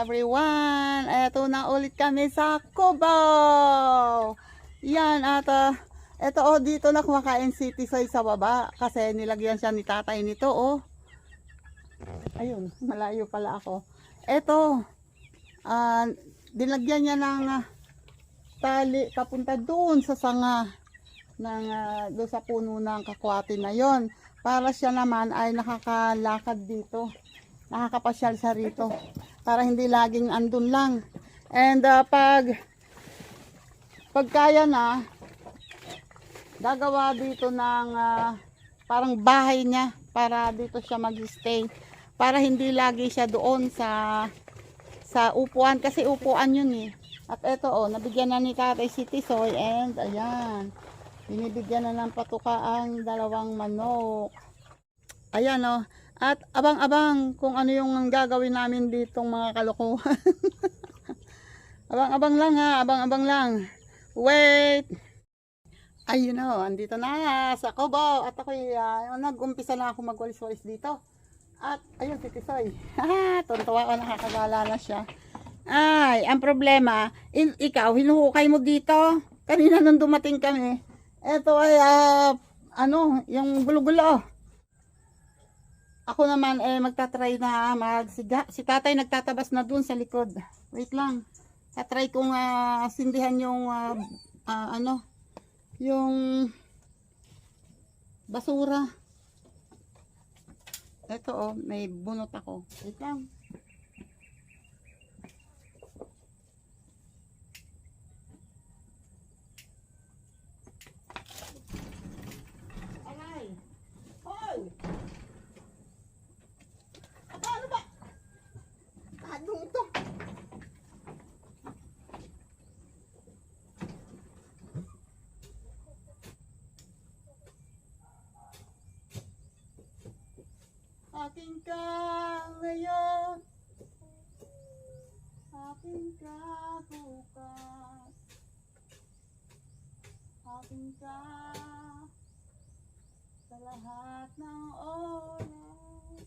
everyone! Eto na ulit kami sa Cubao! Yan at eto dito na kumakain si Tisoy sa baba kasi nilagyan siya ni tatay nito Ayun, malayo pala ako. Eto, dinagyan niya ng tali papunta doon sa sanga ng doon sa puno ng kakwati na yon para siya naman ay nakakalakad dito, nakakapasyal siya rito para hindi laging andun lang. And pag kaya na, gagawa dito ng parang bahay niya para dito siya mag-stay, para hindi lagi siya doon sa upuan kasi upuan yun At eto nabigyan na ni tatay si Tisoy and ayan, binibigyan na ng patuka ang dalawang manok. Ayan at abang-abang kung ano yung gagawin namin ditong mga kalokohan. Abang-abang lang abang-abang lang. Wait! Ayun andito na sa Cubao at ako'y nag-umpisa na ako magwalis-walis dito. At ayun si Tisoy. Tuntua ko, nakakagala na siya. Ay, ang problema, ikaw, hinuhukay mo dito. Kanina nung dumating kami, eto ay, yung gulo-gulo. Ako naman, magtatry na magsiga. Si tatay nagtatabas na dun sa likod. Wait lang. Tatry kong sindihan yung, yung basura. Eto may bunot ako. Wait lang. Aking ka ngayon, aking ka bukas, aking ka sa lahat ng oras.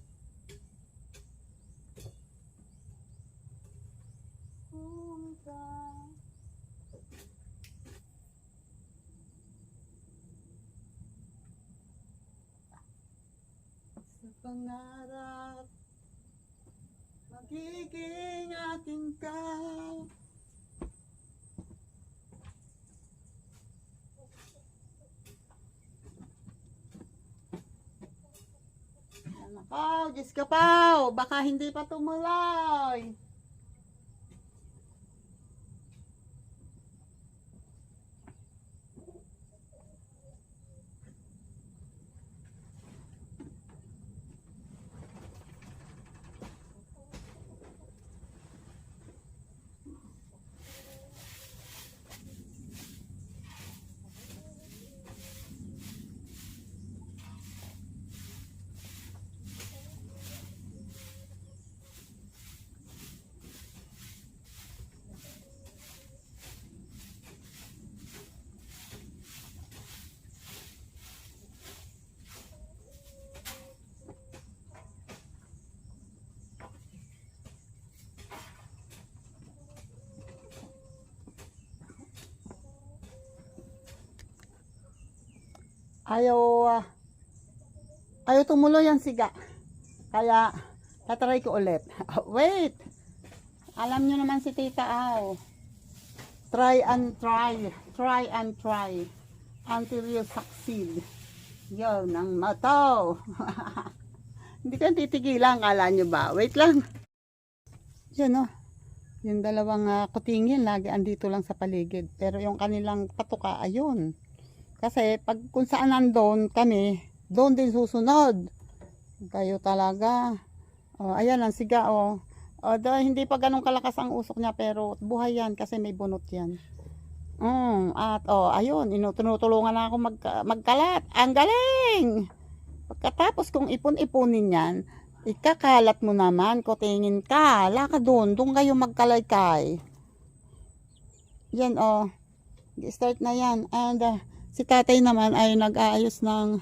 Kung ka pangarap, magiging aking ka. Nako, Diyos ka pa, baka hindi pa tumuloy. Ayaw tumuloy ang siga. Kaya, tatry ko ulit. Wait! Alam nyo naman si Tita try and try. Try and try. Until you succeed. Yun, ang motto. Hindi ka titigilan, kala nyo ba? Wait lang. Yan yung dalawang kutingin, lagi andito lang sa paligid. Pero yung kanilang patuka, ayun. Kasi kung saan nandun kami, doon din susunod. Kayo talaga. Ayan ang siga hindi pa ganun kalakas ang usok niya pero buhay yan kasi may bunot yan. At ayun, tinutulungan na ako magkalat. Ang galing! Pagkatapos kung ipon-ipunin yan, ikakalat mo naman, kutingin ka, laka doon kayo magkalaykay. Yan start na yan. And si tatay naman ay nag-aayos ng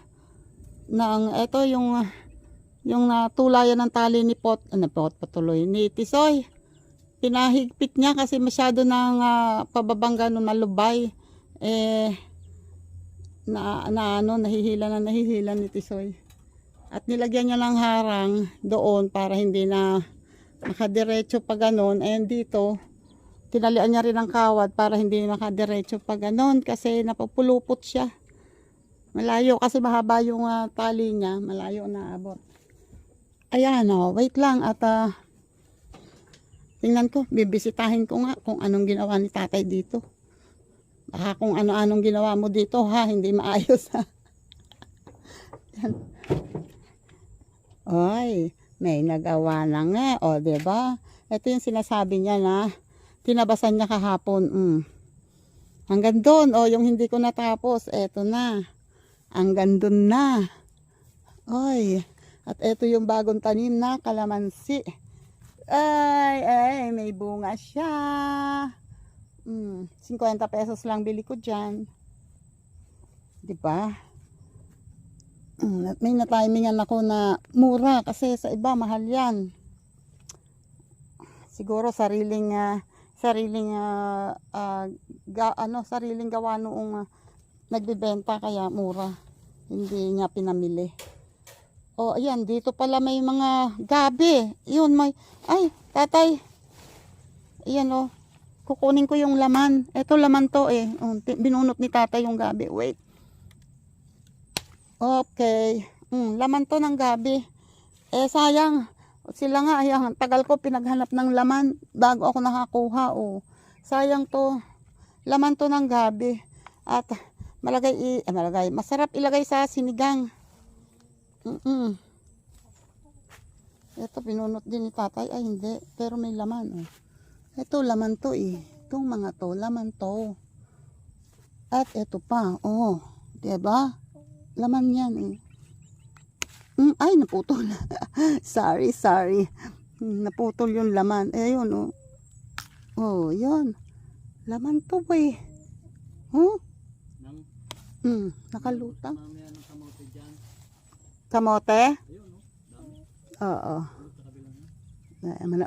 ito yung natulayan ng tali ni patuloy ni Tisoy. pinahigpit niya kasi masyado ng pababangga ng malubay. Nahihila ni Tisoy. At nilagyan niya ng harang doon para hindi na makadiretso pa ganon. Dito, tinalian niya rin ang kawad para hindi makadiretso pa ganon kasi napupulupot siya. Malayo kasi mahaba yung tali niya, malayo na abot. Ayan wait lang at tingnan ko, bibisitahin ko nga kung anong ginawa ni tatay dito. Baka kung ano-anong ginawa mo dito ha, hindi maayos ha. Yan. Oy, may nagawa na nga, o diba? Ito yung sinasabi niya na tinabasan niya kahapon. Hanggang doon, yung hindi ko natapos, eto na. Hanggang doon na. Oy, at eto yung bagong tanim na kalamansi. Ay, may bunga siya. 50 pesos lang bili ko dyan. Diba? May natimingan ako na mura kasi sa iba mahal yan. Siguro sariling gawa noong nagbebenta kaya mura. Hindi niya pinamili. Ayan, dito pala may mga gabi. Yun, tatay. Ayan kukunin ko yung laman. Ito laman to binunot ni tatay yung gabi. Wait. Okay. Laman to ng gabi. Sayang. Sila nga, ayan, tagal ko pinaghanap ng laman bago ako nakakuha. Sayang to. Laman to ng gabi. At masarap ilagay sa sinigang. Ito pinunot din ni tatay. Ay hindi, pero may laman. Ito laman to Itong mga to, laman to. At ito pa, diba? Laman yan ay naputol. sorry. Naputol yung laman. Ayun yun. Laman to nakalutang. Kamote? Oo.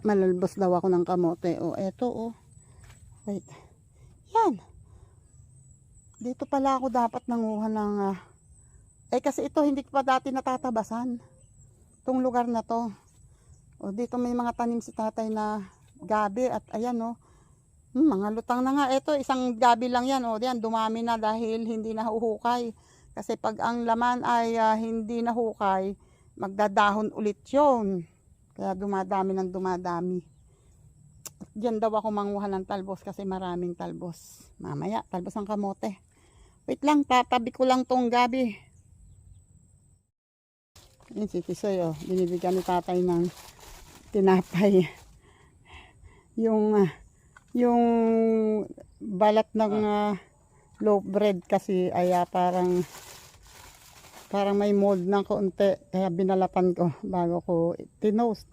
Malalbos daw ako ng kamote. Eto Wait. Yan. Dito pala ako dapat nanguha ng kasi ito hindi ko pa dati natatabasan. Itong lugar na to. Dito may mga tanim si tatay na gabi at ayan mga lutang na nga. Ito isang gabi lang yan. Yan dumami na dahil hindi nahuhukay. Kasi pag ang laman ay hindi nahukay, magdadahon ulit yun. Kaya dumadami ng dumadami. Diyan daw ako manguha ng talbos kasi maraming talbos. Mamaya, talbos ng kamote. Wait lang, tatabi ko lang tong gabi. Yan si Tisoy binibigyan ni tatay ng tinapay. Yung balat ng loaf bread kasi ay parang may mold ng konti kaya binalatan ko bago ko tinost.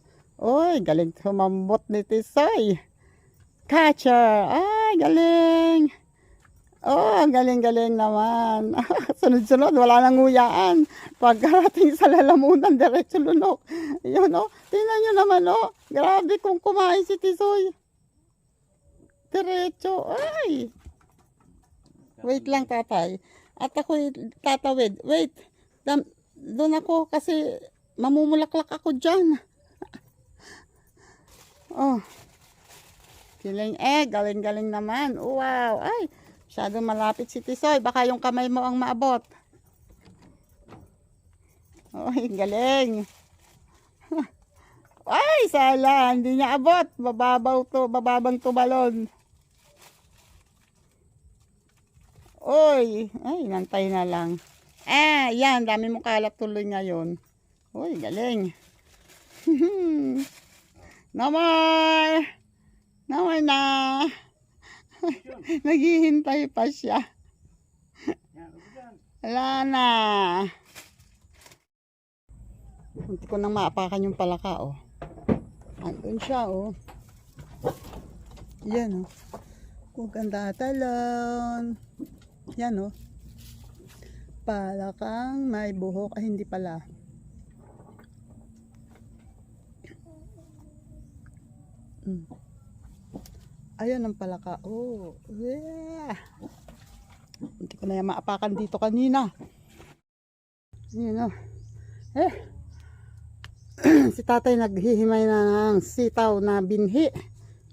Galing sumambot ni Tisoy. Catcher! Ay, galing! Galing naman. Sunod-sunod, wala nang nguyaan. Pagkarating sa lalamunan, diretso lunok. Yun tingnan nyo naman grabe kung kumain si Tisoy. Diretso, ay! Wait lang tatay. At ako tatawid. Wait, doon ako kasi mamumulaklak ako dyan. Galing naman. Wow, ay! Masyado malapit si Tisoy. Baka yung kamay mo ang maabot. Galing. Ay, sala. Hindi niya abot. Bababang tumalon. Ay, nantay na lang. Yan. Dami mong kalat tuloy ngayon. Galing. Namay na. Naghihintay pa siya. Wala na. Hindi ko nang maapakan yung palaka andun siya yan kung ganda talon yan palakang may buhok hindi pala Ayan ang palaka. Oh, yeah. Hindi ko na yan maapakan dito kanina. Yun, oh. Eh, si tatay naghihimay na ng sitaw na binhi.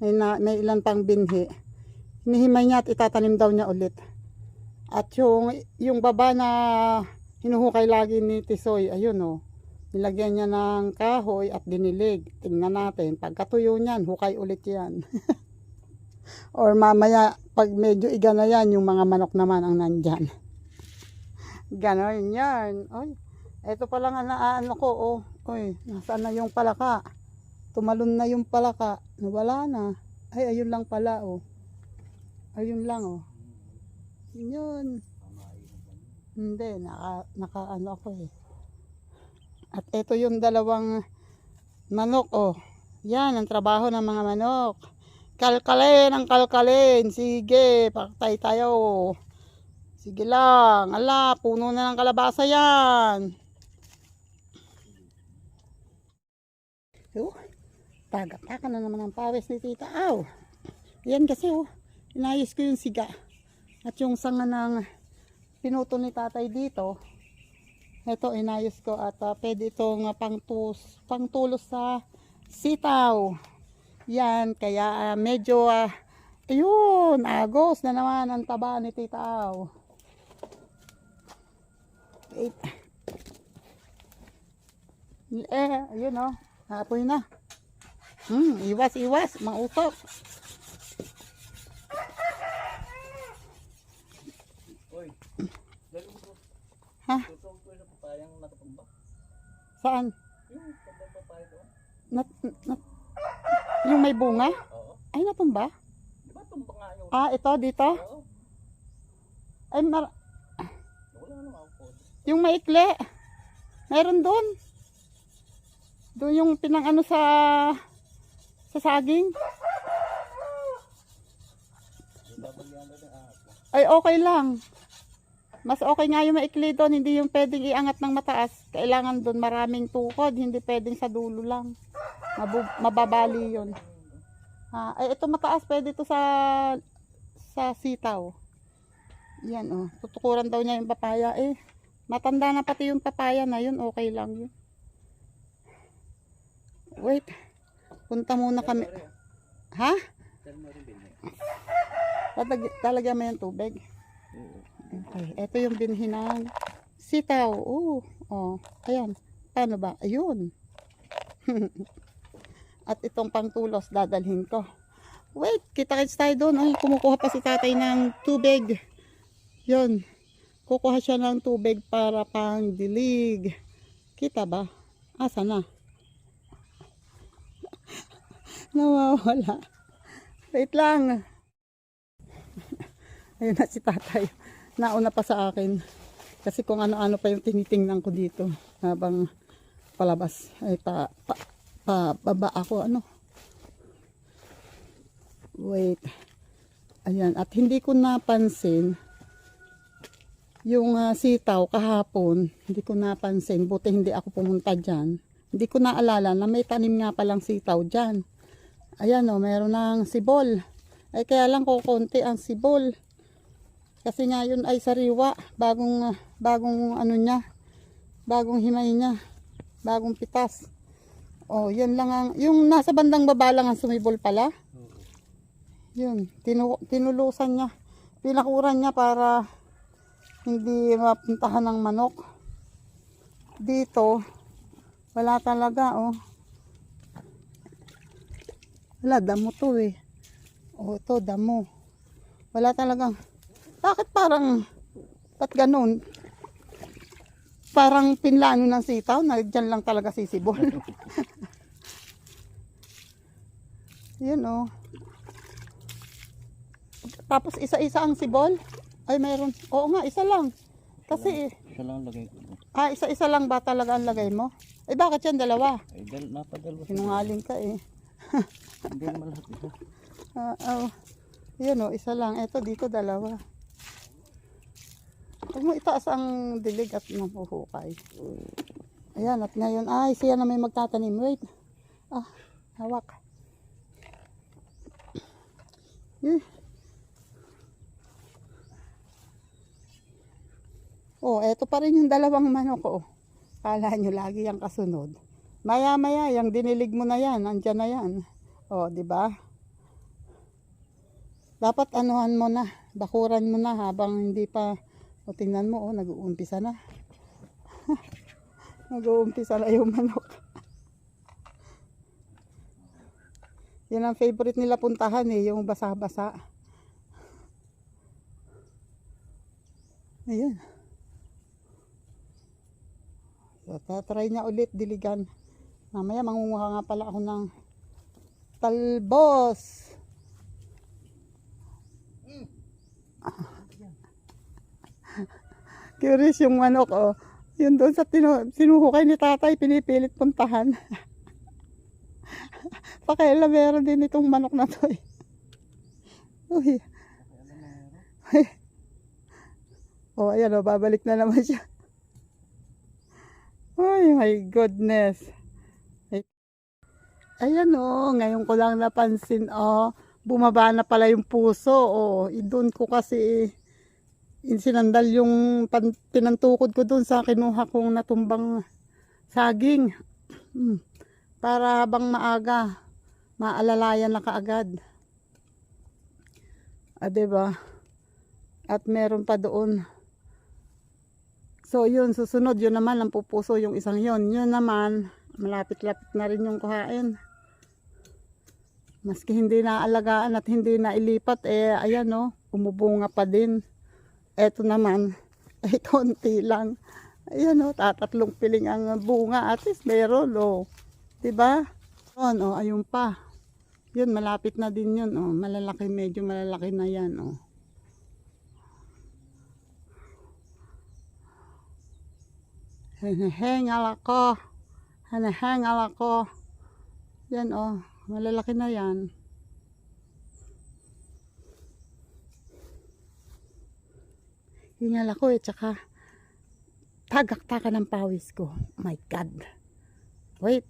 May ilan pang binhi. Hinihimay niya at itatanim daw niya ulit. At yung baba na hinuhukay lagi ni Tisoy, ayun oh. Nilagyan niya ng kahoy at dinilig. Tingnan natin. Pagkatuyo niyan, hukay ulit yan. Or mamaya, pag medyo iga na yan, yung mga manok naman ang nandyan. Ganon yan. Oy, eto pa lang ano ko, oh. Oy, nasaan na yung palaka? Tumalon na yung palaka. Nawala na. Ay, ayun lang pala, oh. Ayun lang, oh. Yun. Hindi, naka ano ako eh. At eto yung dalawang manok, oh. Yan, ang trabaho ng mga manok. Kalkalin ang kalkalin. Sige, paktay tayo. Sige lang. Ala, puno na ng kalabasa yan. Tagak-taka na naman ang pawis ni Tita Aw. Yan kasi oh, inayos ko yung siga. At yung sanga ng pinuto ni tatay dito, ito inayos ko at pwede itong pangtulos sa sitaw. Yan, kaya medyo, ayun, agos na naman ang taba ni Tita Aw. Wait. Ayun oh, apoy na. Iwas, mautok. Oy, lalo ko. Ha? Tutong ko na papayang nakapamba. Saan? Yung papaya ko. Yung may bunga? Oo. Ay, natumba? Di ba tumba nga yun? Ito, dito? Oo. Ay, Wala naman ako. yung maikli. Meron doon. Doon yung pinang sa saging. Babagyan na ng ahas. Ay, okay lang. Mas okay nga yung maikli doon, hindi yung pwedeng iangat ng mataas. Kailangan doon maraming tukod, hindi pwedeng sa dulo lang. Mababali yun. Ay, ito mataas, pwede ito sa sitaw. Yan oh, tutukuran daw niya yung papaya eh. Matanda na pati yung papaya na yun, okay lang yun. Wait, punta muna kami. Ha? Talagyan mo yung tubig. Okay, ito yung binhi ng sitaw. Oh, ayan. Paano ba? Ayun. At itong pangtulos dadalhin ko. Wait, kita-kits tayo doon. Ay, kumukuha pa si tatay ng tubig. Yun. Kukuha siya ng tubig para pang dilig. Kita ba? Asa na? Nawawala. Wait lang. Ayun na si tatay. Nauna pa sa akin. Kasi kung ano-ano pa yung tinitingnan ko dito. Habang palabas. Ay baba ako ano. Wait. Ayan. At hindi ko napansin yung sitaw kahapon. Hindi ko napansin. Buti hindi ako pumunta dyan. Hindi ko naalala na may tanim nga palang sitaw dyan. Ayan o, meron ng sibol. Ay kaya lang kukunti ang sibol. Kasi nga yun ay sariwa. Bagong ano niya. Bagong himay niya. Bagong pitas. Oh, yun lang ang, yung nasa bandang baba lang ang sumibol pala. Yun, tinulusan niya. Pinakuran niya para hindi mapuntahan ng manok. Dito, wala talaga oh. Wala, damo to eh. Oh, ito, damo. Wala talagang, bakit parang, ba't ganun? Parang pinlano ng sitaw, na dyan lang talaga sisibol. Yun oh. Tapos isa-isa ang sibol. Ay, mayroon. Oo nga, isa lang. Kasi, Isa lang lagay ko. isa-isa lang ba talaga ang lagay mo? Eh, bakit yan dalawa? Ay, napadalwa. Sinungaling ka eh. Hindi naman lahat ito. Yun o, isa lang. Ito dito dalawa. Huwag mo itaas ang dilig at mapuhukay. Ayan, at ngayon, ay, siya na may magtatanim. Wait. Hawak. Eh. Oh, eto pa rin yung dalawang manok ko. Kala nyo lagi yung kasunod. Maya-maya, yung dinilig mo na yan, andyan na yan. Oh, di ba? Dapat anuhan mo na, bakuran mo na habang hindi pa, o tingnan mo, oh, nag-uumpisa na. Nag-uumpisa na yung manok. Yan ang favorite nila puntahan eh, yung basa-basa. Ayun. So, tatry niya ulit diligan. Mamaya mangunguha nga pala ako ng talbos. Curious yung manok, oh. Yun doon sa sinuhukay ni tatay, pinipilit puntahan. Pakailamero din itong manok na to eh. Uy. Oh, ayan oh, babalik na naman siya. Oh my goodness. Ayan oh, ngayon ko lang napansin oh, bumaba na pala yung puso oh. Doon ko kasi sinandal yung pinantukod ko doon sa kinuha kong natumbang saging. Para habang maaga, maalalayan na kaagad. Ah, diba? At meron pa doon. So yun, susunod yun naman ang pupuso yung isang yun. Yun naman, malapit-lapit na rin yung kuhain. Maski hindi naalagaan at hindi nailipat, eh ayan oh, umubunga pa din. Eto naman, ay konti lang. Ayan oh, tatatlong piling ang bunga. At least meron oh. Diba? Oh, ayun pa. Yun, malapit na din yun oh. Malalaki, medyo malalaki na yan oh. Hinahengal ako. Hinahengal ako. Yan oh, malalaki na yan. Hingal ako eh, tsaka tagak-taka ng pawis ko. My God. Wait.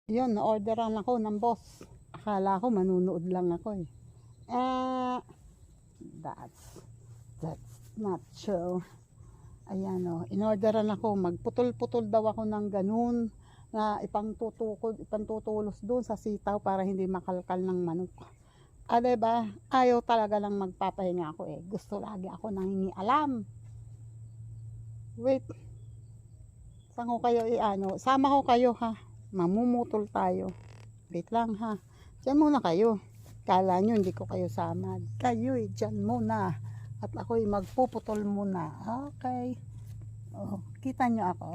Yun, na-orderan ako ng boss. Akala ko manunood lang ako eh. That's not true. Ayan o, inorderan ako, magputol-putol daw ako ng ganun na ipangtutulos doon sa sitaw para hindi makalkal ng manok. Ah, diba? Ayaw talaga lang magpapahinga ako eh. Gusto lagi ako nangingialam. Wait. Saan ko kayo i-ano? Sama ko kayo ha. Mamumutol tayo. Wait lang ha. Diyan muna kayo. Kala nyo hindi ko kayo sama. Kayo dyan muna. At ako'y magpuputol muna. Okay. Oh, kita nyo ako.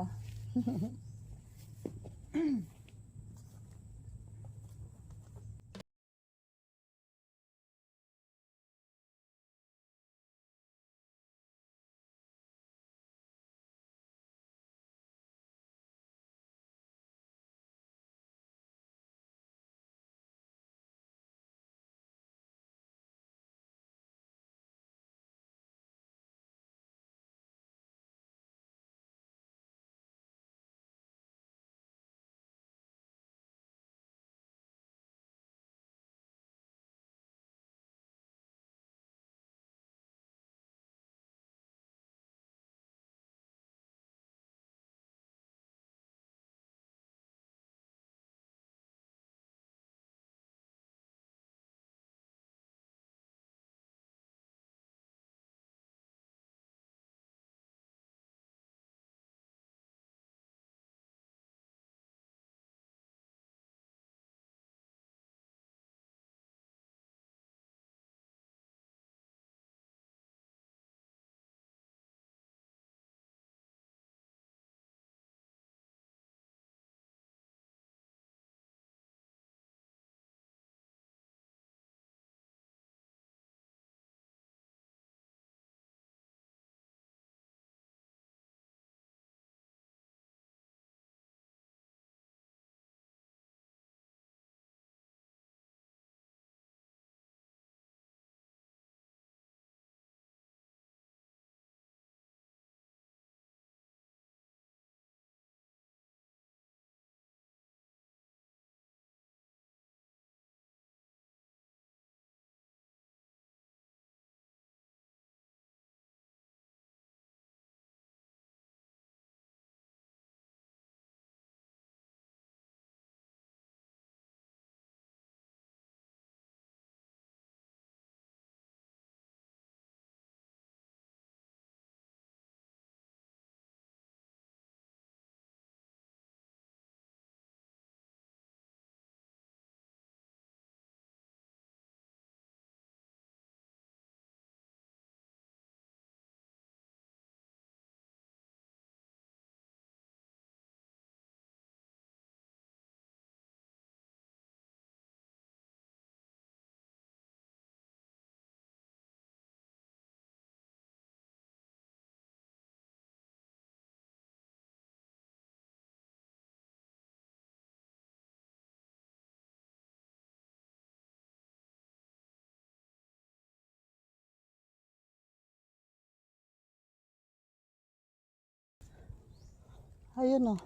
Ayun oh.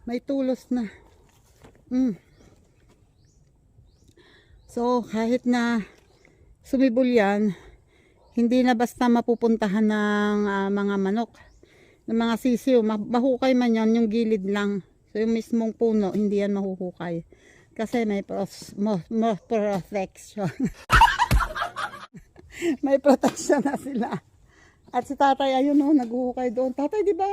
May tulos na. So, kahit na sumibol yan, hindi na basta mapupuntahan ng mga manok, ng mga sisiw. Mahukay man yan, yung gilid lang. So, yung mismong puno, hindi yan mahuhukay. Kasi may protection. May protection na sila. At si tatay, ayun oh, naghuhukay doon. Tatay, di ba?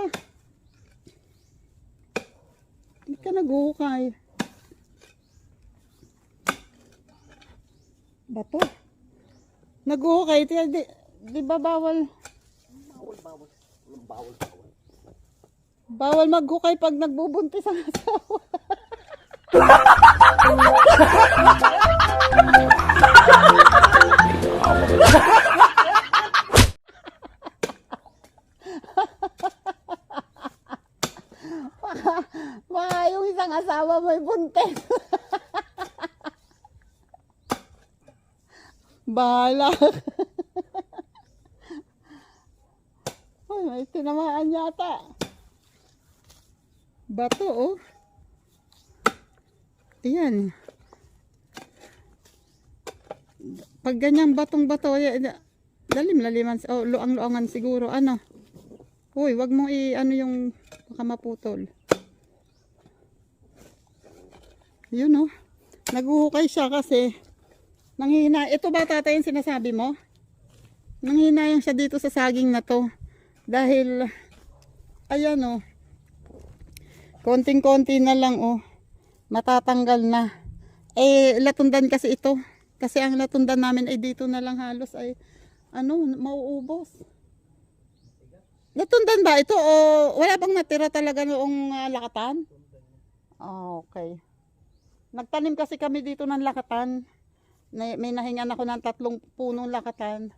Hindi ka naghuhukay. Bato. Naghuhukay. Di ba bawal? Bawal maghukay pag nagbubuntis ang asawa. Baka yung isang asawa may buntis. Bahala. Ay, may tinamaan yata. Bato, oh. Ayan. Pag ganyang batong-bato, lalim-laliman. Oh, luang-luangan siguro. Ano? Uy, wag mo ano yung baka maputol. Yun, oh. Naghuhukay siya kasi nanghihina. Ito ba tatay yung sinasabi mo? Nanghihinayang siya dito sa saging na to. Dahil, ayan oh. Konting-konti na lang oh. Matatanggal na. Eh, latundan kasi ito. Kasi ang latundan namin ay dito na lang halos ay, ano, mauubos. Latundan ba ito o wala bang natira talaga noong lakatan? Oh, okay. Nagtanim kasi kami dito ng lakatan. May nahingan ako ng 3 punong lakatan.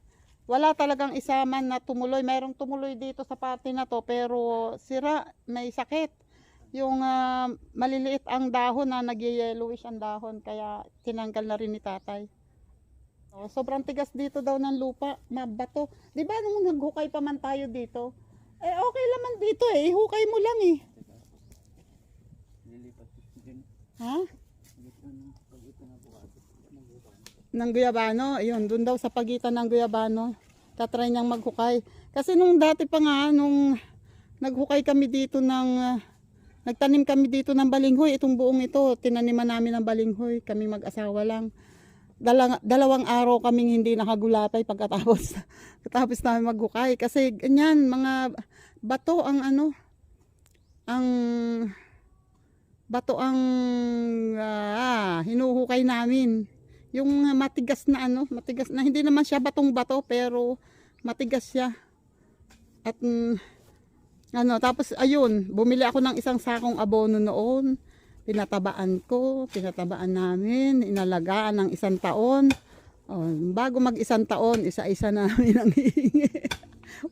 Wala talagang isa man na tumuloy. Mayroong tumuloy dito sa parte na to pero sira, may sakit. Yung maliliit ang dahon na nag-yellowish ang dahon kaya tinanggal na rin ni tatay. So, sobrang tigas dito daw ng lupa, mabato. Di ba nung naghukay pa man tayo dito? Eh okay naman dito eh, hukay mo lang eh. Ha? Ng Guyabano, ayun, doon daw sa pagitan ng Guyabano, tatry niyang maghukay. Kasi nung dati pa nga, nung naghukay kami dito nagtanim kami dito ng balinghoy, itong buong ito, tinaniman namin ng balinghoy, kami mag-asawa lang. Dalawang araw kaming hindi nakagulapay pagkatapos namin maghukay. Kasi ganyan, mga bato ang hinuhukay namin. Yung matigas na matigas na, hindi naman siya batong bato pero matigas siya. At tapos ayun, bumili ako ng isang sakong abono noon. Pinatabaan namin, inalagaan ng 1 taon. Oh, bago mag 1 taon, isa-isa namin ang hihingi.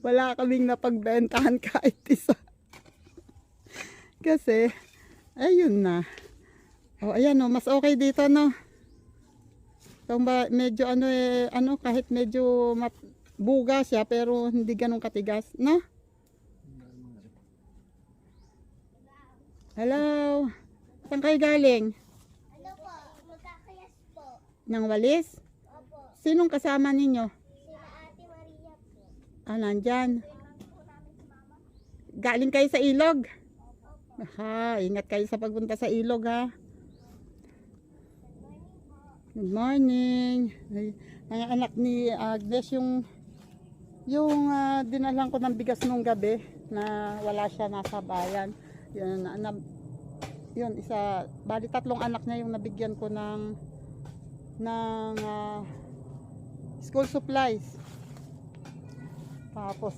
Wala kaming napagbentahan kahit isa. Kasi, ayun na. Oh, ayan mas okay dito no. So, medyo kahit medyo buga siya pero hindi ganun katigas, no? Hello. Saan kayo galing? Ano po? Magkakayas po. Nang walis? Opo. Sinong kasama ninyo? Sila Ate Maria po. Nandyan. Kailan po namin si Mama? Galing kayo sa ilog? Opo. Ha, ingat kayo sa pagpunta sa ilog ha. Good morning po. Good morning. Ay, ang anak ni Agnes yung dinalang ko ng bigas nung gabi na wala siya nasa bayan. Yun, bali 3 anak niya yung nabigyan ko ng school supplies. Tapos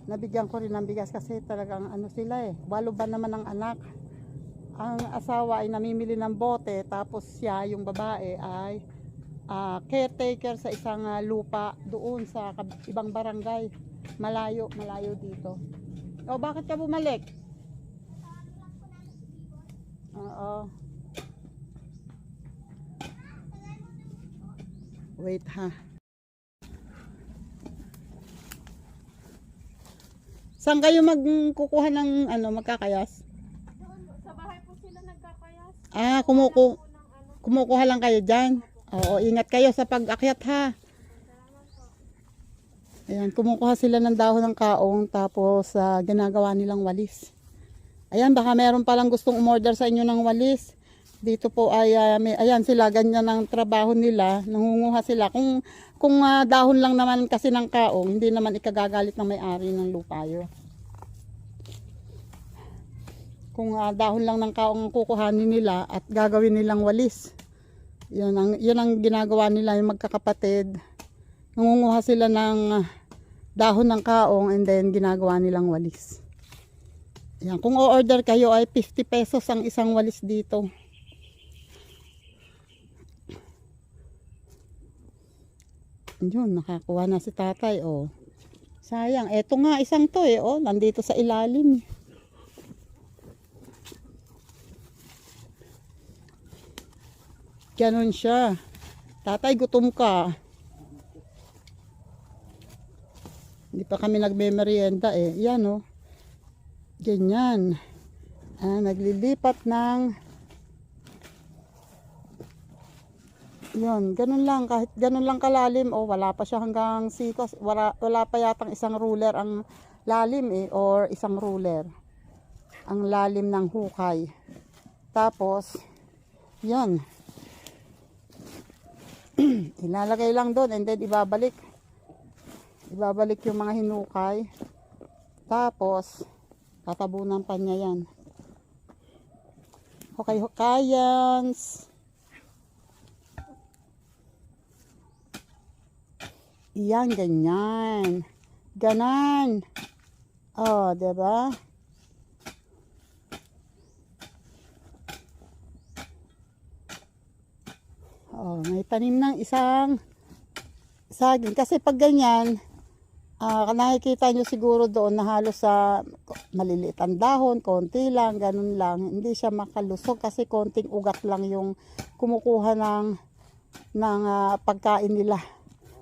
nabigyan ko rin ng bigas kasi talagang sila 8 ba naman ang anak. Ang asawa ay namimili ng bote, tapos siya, yung babae, ay caretaker sa isang lupa doon sa ibang barangay. Malayo dito. O, bakit ka bumalik? Oo. Wait ha. Saan kayo magkukuha ng ano, magkakayas? Doon, sa bahay po sila nagkakayas. Ah, Ng ano. kumukuha lang kayo dyan. Oo, ingat kayo sa pag-akyat ha. Ayan, kumukuha sila ng dahon ng kaong tapos ginagawa nilang walis. Ayan, baka meron palang gustong umorder sa inyo ng walis. Dito po ay, ayan sila, ganyan ang trabaho nila. Nangunguha sila. Kung dahon lang naman kasi ng kaong, hindi naman ikagagalit ng may-ari ng lupa yun. Kung dahon lang ng kaong ang kukuhanin nila at gagawin nilang walis. Yun ang ginagawa nila, yung magkakapatid. Nangunguha sila ng dahon ng kaong and then ginagawa nilang walis. Yan, kung o-order kayo ay 50 pesos ang isang walis dito. Yun, nakakuha na si tatay, oh. Sayang, eto nga isang to eh, oh, nandito sa ilalim. Ganon siya. Tatay, gutom ka. Hindi pa kami nagme-merienda eh. Yan oh. Ganyan. Naglilipat ng yun, ganun lang, kahit ganun lang kalalim, wala pa siya hanggang sikos, wala pa yatang isang ruler ang lalim eh, or isang ruler ang lalim ng hukay. Tapos yun, ilalagay lang doon and then ibabalik yung mga hinukay, tapos tatabunan pa niya yan. Hukay-hukayans. Yan, ganyan. Ganan. Oh, diba? Oh, may tanim ng isang saging. Kasi pag ganyan, nakikita nyo siguro doon na halos sa maliliit ang dahon, konti lang, ganun lang. Hindi siya makalusog kasi konting ugat lang yung kumukuha ng pagkain nila.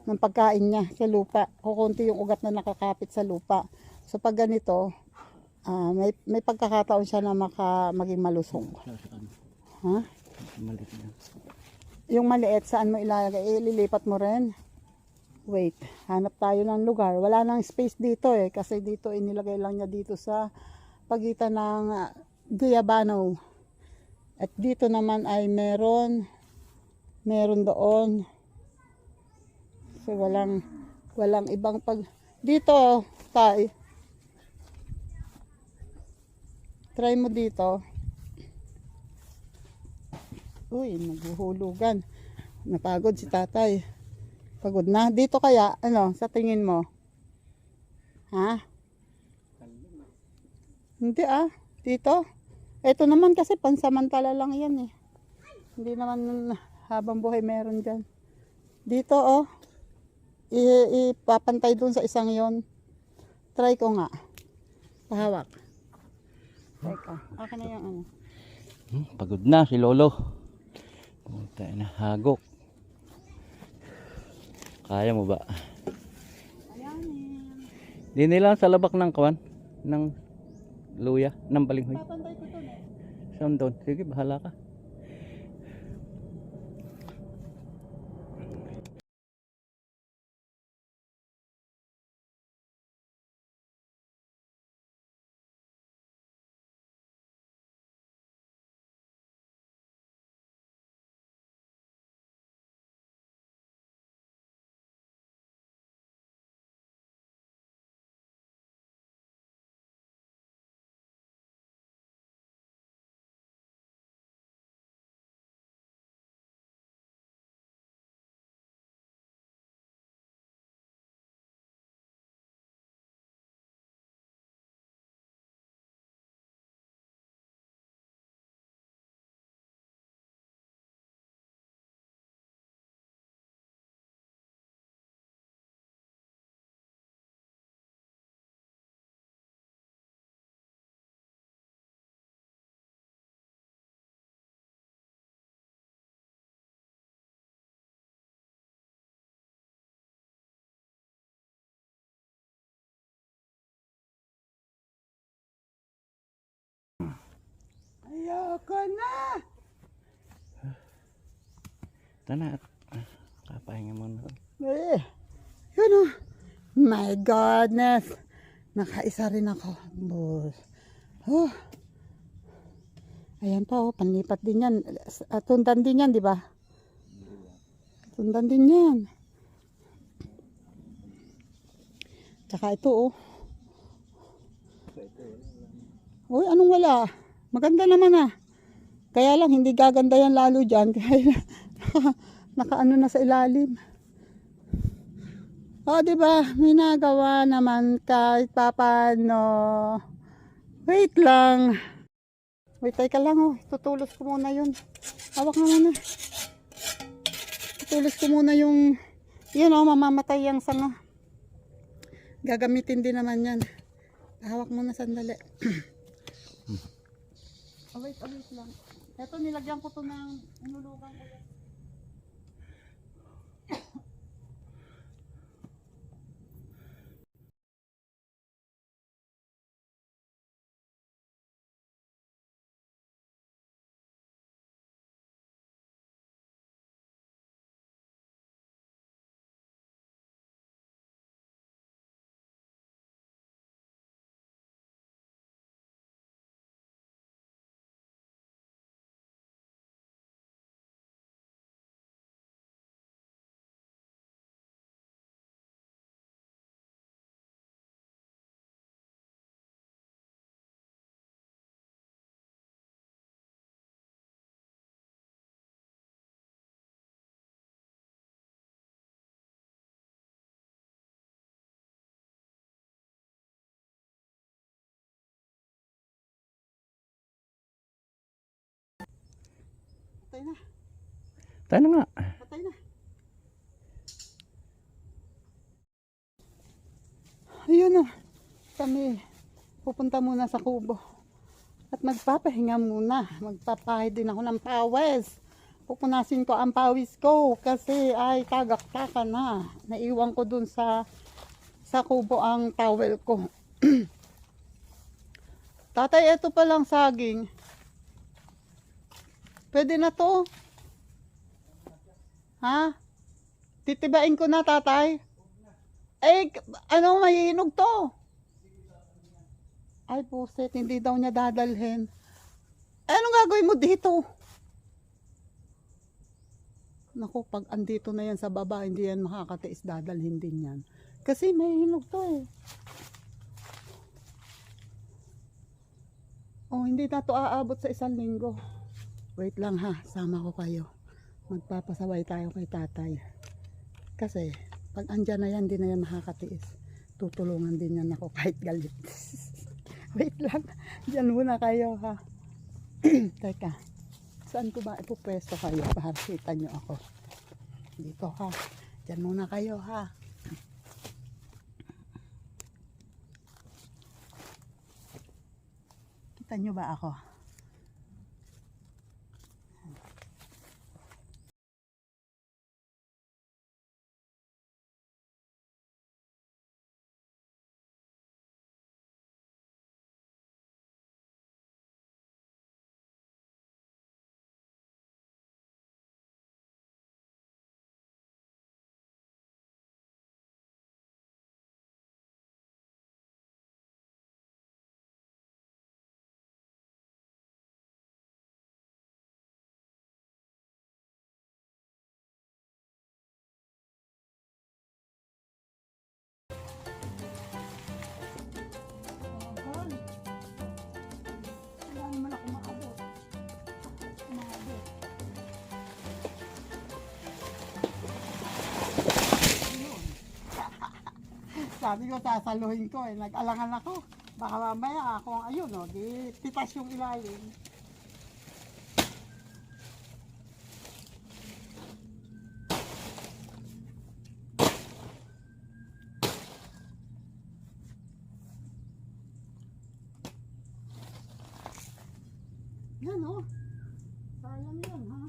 Ng pagkain niya sa lupa. Kukunti yung ugat na nakakapit sa lupa. So pag ganito, may pagkakataon siya na maging malusog. Ha? Maliit na. Yung maliit, saan mo ilalagay? Ililipat mo rin. Wait, hanap tayo ng lugar. Wala nang space dito eh. Kasi dito inilagay lang niya dito sa pagitan ng Guyabano. At dito naman ay meron doon. So walang ibang dito tayo. Try mo dito. Uy, naghuhulugan. Napagod si tatay. Pagod na. Dito kaya, sa tingin mo? Ha? Hindi dito. Ito naman kasi pansamantala lang yan eh. Hindi naman habang buhay meron dyan. Dito ipapantay dun sa isang yon. Try ko nga. Pahawak. Teka, akin na yung Pagod na si Lolo. Puta na, hagok. Kaya mo ba? Ayan. Di nila sa labak ng kawan ng luya, ng balinghoy. Papantay ko dun eh. Saan doon? Sige, bahala ka. Ayoko na. Ito na. Kapahinga muna. Eh, yun oh. My goodness. Nakaisa rin ako. Boss. Oh. Ayan pa oh, panlipat din yan. Tundan din yan, di ba? Tundan din yan. Tsaka ito oh. Uy, anong wala? Maganda naman ah. Kaya lang, hindi gaganda yan lalo dyan. Kaya nakaano na sa ilalim. O, di ba? May nagawa naman kahit papaano. Wait lang. Wait, teka lang oh. Tutulos ko muna yun. Hawak na muna. Tutulos ko muna yung yun oh, mamamatay yung sanga. Gagamitin din naman yan. Hawak muna sandali. Wait lang. Ito, nilagyan ko to ng inulugan ko yan. Patay na. Tayo na nga. Patay na. Ayun na. Kami pupunta muna sa kubo. At magpapahinga muna. Magpapahid din ako ng pawis. Pupunasin ko ang pawis ko. Kasi ay tagaktaka na. Naiwan ko dun sa kubo ang towel ko. Tatay, ito palang saging. Pwede na to. Ha? Titibain ko na, tatay. Eh, ano, mahihinog to? Ay, puset, hindi daw niya dadalhin. Eh, anong gagawin mo dito? Naku, pag andito na yan sa baba, hindi yan makakatiis, dadalhin din yan. Kasi mahihinog to eh. Oh, hindi na to aabot sa 1 linggo. Wait lang ha, sama ko kayo. Magpapasaway tayo kay tatay. Kasi, pag andyan na yan, di na yan makakatiis. Tutulungan din yan ako kahit galit. Wait lang, dyan muna kayo ha. Teka, saan ko ba ipupwesto kayo para kita nyo ako? Dito ha, dyan muna kayo ha. Kita nyo ba ako? Sabi ko, sasaluhin ko eh. Nag-alangan ako. Baka mamaya ako, ayun o, di titas yung ilalim. Yan o. Sayang yan ha.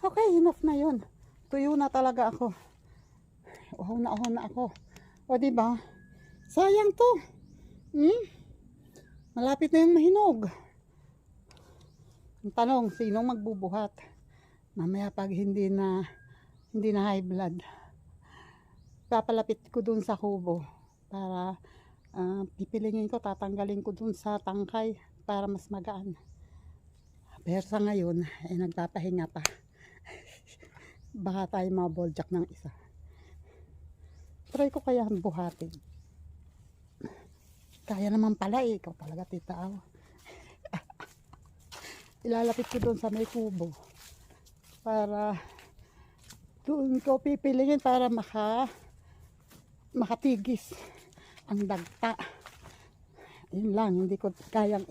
Okay, enough na yun. Tuyo na talaga ako. Uhaw na ako. O diba? Sayang to. Malapit na yung mahinog. Ang tanong, sinong magbubuhat? Mamaya pag hindi na high blood. Papalapit ko dun sa kubo para pipilingin ko, tatanggalin ko dun sa tangkay para mas magaan. Pero sa ngayon, nagpapahinga pa. Baka tayo maboljak ng isa. Try ko kaya buhatin. Kaya naman pala ikaw talaga tita Aw. Ilalapit ko doon sa may kubo. Para doon ko pipilingin para makatigis ang dagta. Yun lang, hindi ko kayang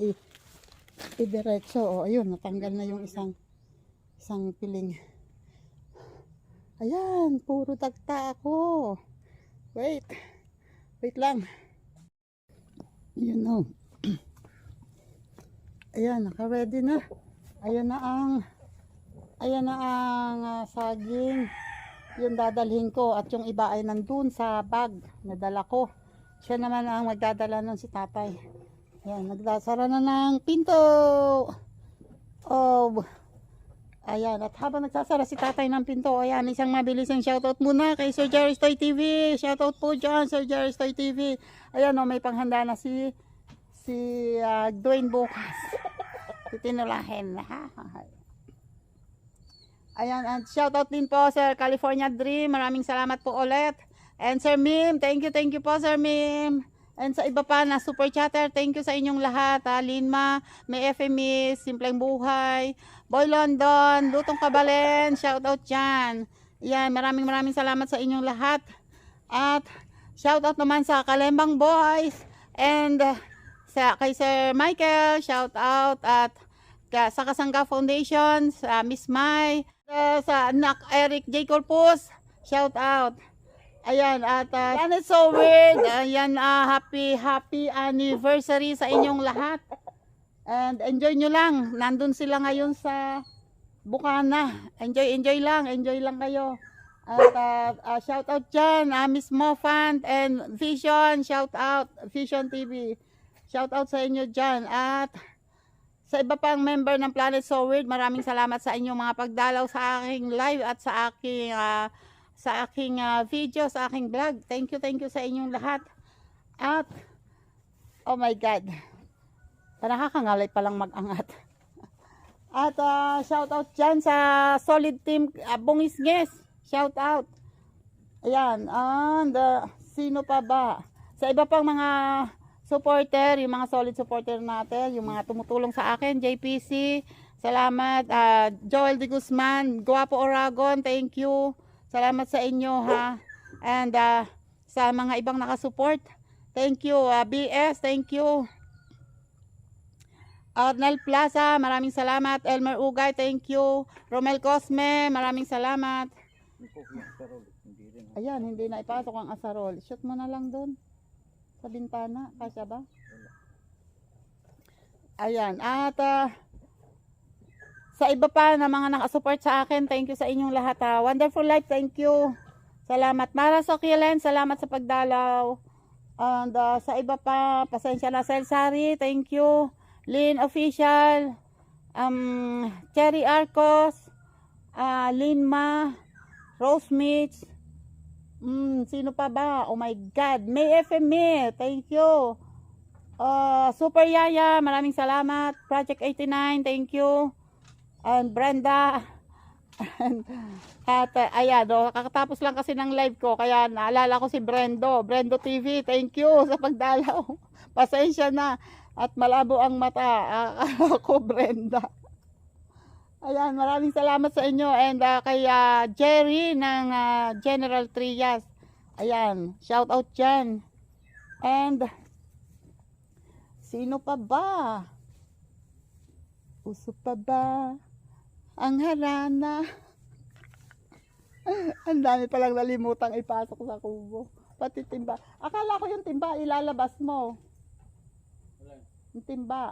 idiretso. O ayun, natanggal na yung isang piling. Ayan, puro dagta ako. Wait lang. Yun o. Ayan, naka-ready na. Ayan na ang saging. Yung dadalhin ko at yung iba ay nandun sa bag na dala ko. Siya naman ang magdadala nun, si tatay. Ayan, nagdasara na ng pinto. Oh, ayan, at habang nagsasara si tatay ng pinto, ayan, isang mabilisang shoutout muna kay Sir Jerry Stoy TV. Shoutout po dyan, Sir Jerry Stoy TV. Ayan o, may panghanda na si Dwayne bukas. Titinulahin. Ayan, at shoutout din po Sir California Dream. Maraming salamat po ulit. And Sir Mim, thank you po Sir Mim. And sa iba pa na super chatter, thank you sa inyong lahat. Linma, may FMIS, Simpleng Buhay, Boy London, Lutong Kabalen, shoutout dyan. Yan, maraming salamat sa inyong lahat. At shoutout naman sa Kalembang Boys and kay Sir Michael, shoutout. At sa Kasangga Foundation, sa Miss Mai, sa anak Eric J. Corpus, shoutout. Ayan, at yan is so weird. Ayan, happy anniversary sa inyong lahat. And enjoy nyo lang. Nandun sila ngayon sa Bukana. Enjoy lang kayo. At shout out dyan, Miss Mofant and Vision, shout out, Vision TV. Shout out sa inyo dyan. At sa iba pang member ng Planet So Weird, maraming salamat sa inyong mga pagdalaw sa aking live at sa aking video, sa aking vlog. Thank you sa inyong lahat. At oh my God, nakakangalay palang mag-angat. At shout out dyan sa solid team Bungisnges. Shout out. Ayan, and sino pa ba? Sa iba pang mga supporter, yung mga solid supporter natin, yung mga tumutulong sa akin, JPC, salamat. Joel de Guzman, Guapo Oragon, thank you. Salamat sa inyo ha. And sa mga ibang nakasupport, thank you. BS, thank you. Arnel Plaza, maraming salamat. Elmer Ugay, thank you. Romel Cosme, maraming salamat. Ayan, hindi na ipasok ang asarol. Shoot mo na lang doon sa bintana. Kasya ba? Ayan. At sa iba pa na mga nakasupport sa akin, thank you sa inyong lahat. Wonderful Life, thank you. Salamat. Mara Sokielen, salamat sa pagdalaw. And sa iba pa, pasensya na. Selsari, thank you. Lynn Official, Cherry Arcos, Linma, Rose Mitch, sino pa ba? Oh my God, May FME, thank you. Super Yaya, maraming salamat. Project 89, thank you. And Brenda. At ayan, kakatapos lang kasi ng live ko, kaya naalala ko si Brendo TV, thank you sa pagdalaw. Pasensya na at malabo ang mata. Ako Brenda. Ayan, maraming salamat sa inyo. And kay Jerry ng General Trias. Ayan, shout out dyan. And, sino pa ba? Uso pa ba? Ang harana. Ang dami palang nalimutang ipasok sa kubo. Pati timba. Akala ko yung timba ilalabas mo. Yung timba.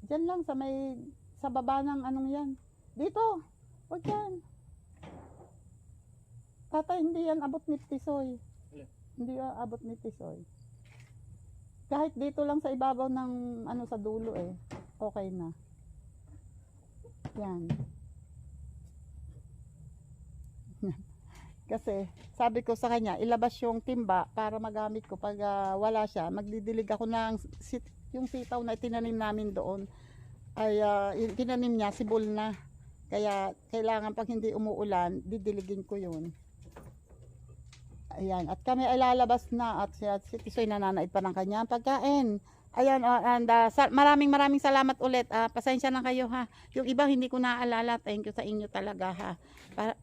Diyan lang sa baba ng anong yan. Dito. Huwag yan. Tatay, hindi yan abot ni Tisoy. Hindi yan abot ni Tisoy. Kahit dito lang sa ibabaw ng ano sa dulo eh. Okay na. Yan. Kasi sabi ko sa kanya, ilabas yung timba para magamit ko pag wala siya. Magdidilig ako ng yung sitaw na tinanim namin doon ay yung tinanim niya sibol na. Kaya kailangan pag hindi umuulan, didiligin ko yun. Ayan, at kami ay lalabas na at si Tisoy nananaid pa ng kanya pagkain. Ayan, and maraming salamat ulit. Pasensya na kayo ha. Yung iba hindi ko naaalala. Thank you sa inyo talaga ha.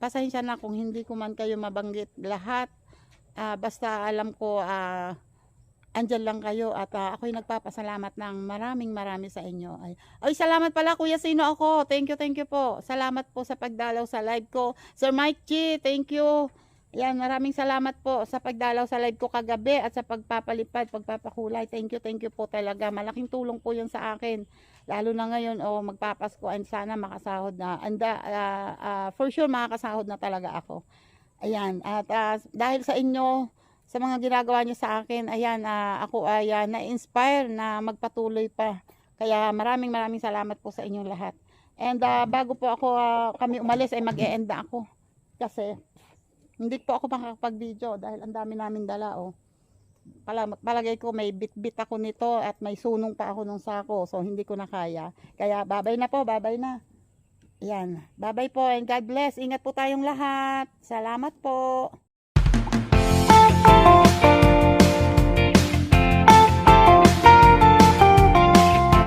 Pasensya na kung hindi ko man kayo mabanggit lahat. Basta alam ko andyan lang kayo at ako'y nagpapasalamat ng maraming sa inyo. Ay, salamat pala Kuya Sino ako. Thank you po. Salamat po sa pagdalaw sa live ko. Sir Mike G, thank you. Yan, maraming salamat po sa pagdalaw sa live ko kagabi at sa pagpapalipad, pagpapakulay. Thank you po talaga. Malaking tulong po yun sa akin. Lalo na ngayon, magpapasko and sana makasahod na. And for sure, makakasahod na talaga ako. Ayan, at dahil sa inyo, sa mga ginagawa niyo sa akin, ayan, ako ay na-inspire na magpatuloy pa. Kaya maraming salamat po sa inyong lahat. And bago po kami umalis ay mag-e-end na ako. Kasi hindi po ako makakapag-video dahil ang dami namin dala palagay ko may bit-bit ako nito at may sunong pa ako ng sako. So hindi ko na kaya. Kaya babay na po, babay na. Ayan, babay po and God bless. Ingat po tayong lahat. Salamat po.